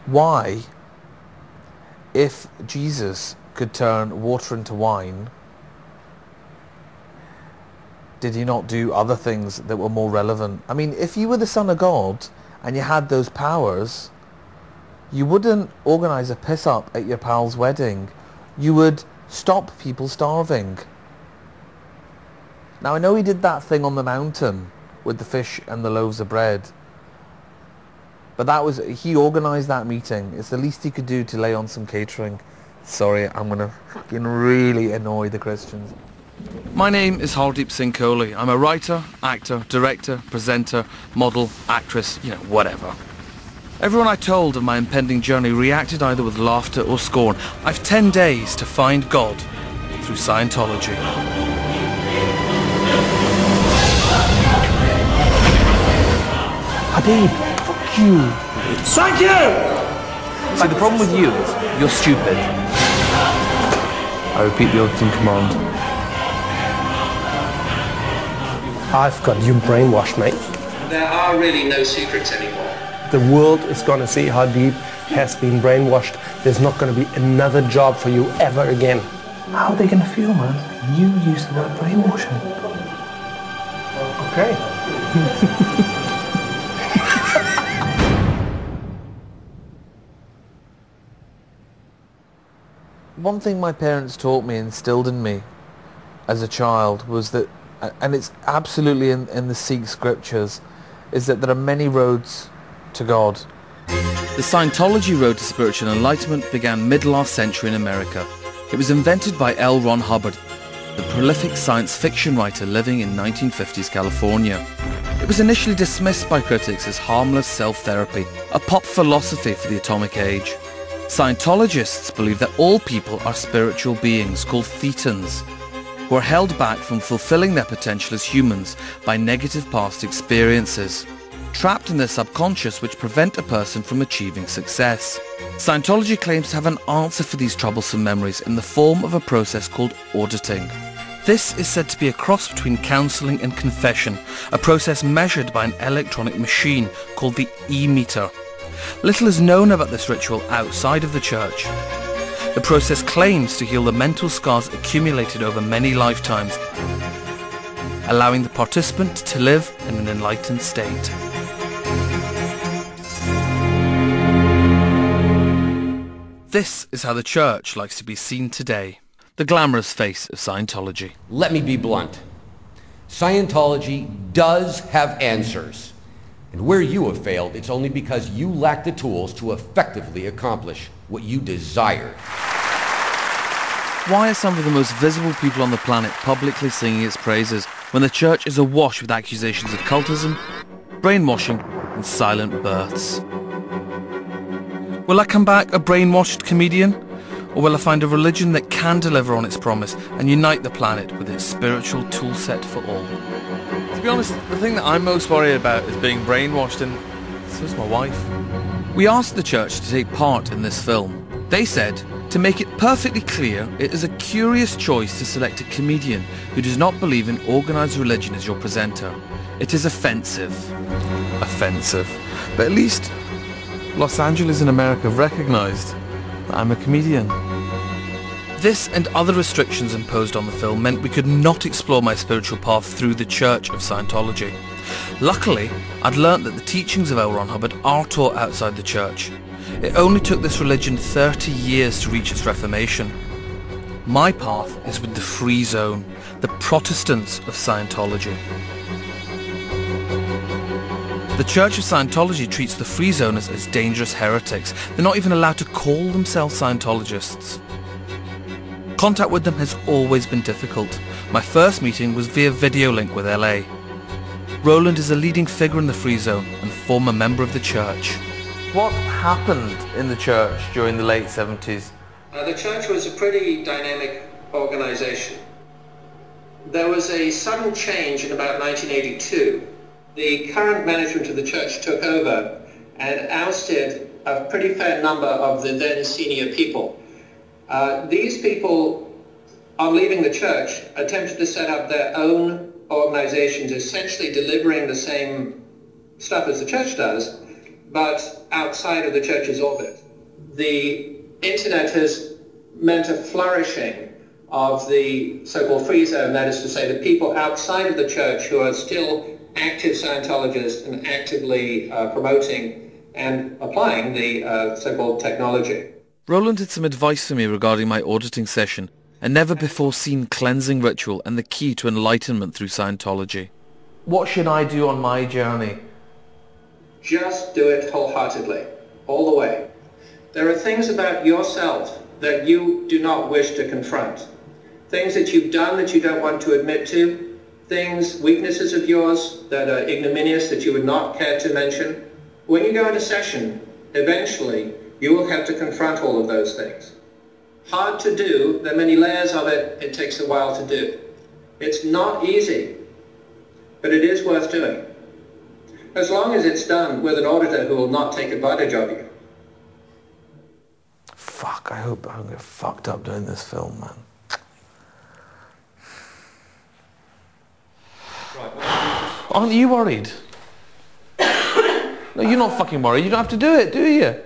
why, if Jesus could turn water into wine, did he not do other things that were more relevant? I mean, if you were the Son of God and you had those powers, you wouldn't organise a piss-up at your pal's wedding. You would stop people starving. Now, I know he did that thing on the mountain with the fish and the loaves of bread. But he organised that meeting. It's the least he could do to lay on some catering. Sorry, I'm going to fucking really annoy the Christians. My name is Hardeep Singh Kohli. I'm a writer, actor, director, presenter, model, actress, whatever. Everyone I told of my impending journey reacted either with laughter or scorn. I've 10 days to find God through Scientology. Hardeep, fuck you. Thank you! See, the problem with you is you're stupid. I repeat the ultimate command. I've got you brainwashed, mate. There are really no secrets anymore. The world is going to see Hardeep has been brainwashed. There's not going to be another job for you ever again. How are they going to feel, man? You used the word brainwashing. Okay. One thing my parents taught me, instilled in me as a child, was that, and it's absolutely in the Sikh scriptures, is that there are many roads to God. The Scientology road to spiritual enlightenment began mid-last century in America. It was invented by L. Ron Hubbard, the prolific science fiction writer living in 1950s California. It was initially dismissed by critics as harmless self-therapy, a pop philosophy for the atomic age. Scientologists believe that all people are spiritual beings called thetans, who are held back from fulfilling their potential as humans by negative past experiences, trapped in their subconscious which prevent a person from achieving success. Scientology claims to have an answer for these troublesome memories in the form of a process called auditing. This is said to be a cross between counselling and confession, a process measured by an electronic machine called the e-meter. Little is known about this ritual outside of the church. The process claims to heal the mental scars accumulated over many lifetimes, allowing the participant to live in an enlightened state. This is how the church likes to be seen today. The glamorous face of Scientology. Let me be blunt. Scientology does have answers. And where you have failed, it's only because you lack the tools to effectively accomplish what you desire. Why are some of the most visible people on the planet publicly singing its praises when the church is awash with accusations of cultism, brainwashing and silent births? Will I come back a brainwashed comedian? Or will I find a religion that can deliver on its promise and unite the planet with its spiritual toolset for all? To be honest, the thing that I'm most worried about is being brainwashed, and so is my wife. We asked the church to take part in this film. They said, to make it perfectly clear, it is a curious choice to select a comedian who does not believe in organised religion as your presenter. It is offensive. Offensive. But at least Los Angeles and America have recognised that I'm a comedian. This and other restrictions imposed on the film meant we could not explore my spiritual path through the Church of Scientology. Luckily, I'd learnt that the teachings of L. Ron Hubbard are taught outside the church. It only took this religion 30 years to reach its reformation. My path is with the Free Zone, the Protestants of Scientology. The Church of Scientology treats the Free Zoners as dangerous heretics. They're not even allowed to call themselves Scientologists. Contact with them has always been difficult. My first meeting was via video link with LA. Roland is a leading figure in the Free Zone and former member of the church. What happened in the church during the late 70s? The church was a pretty dynamic organization. There was a sudden change in about 1982. The current management of the church took over and ousted a pretty fair number of the then senior people. These people, on leaving the church, attempted to set up their own organizations, essentially delivering the same stuff as the church does, but outside of the church's orbit. The internet has meant a flourishing of the so-called free zone, that is to say, the people outside of the church who are still active Scientologists and actively promoting and applying the so-called technology. Roland had some advice for me regarding my auditing session, a never-before-seen cleansing ritual and the key to enlightenment through Scientology. What should I do on my journey? Just do it wholeheartedly, all the way. There are things about yourself that you do not wish to confront. Things that you've done that you don't want to admit to. Things, weaknesses of yours that are ignominious that you would not care to mention. When you go into session, eventually you will have to confront all of those things. Hard to do, there are many layers of it, it takes a while to do. It's not easy, but it is worth doing. As long as it's done with an auditor who will not take advantage of you. Fuck, I hope I don't get fucked up doing this film, man. Aren't you worried? No, you're not fucking worried. You don't have to do it, do you?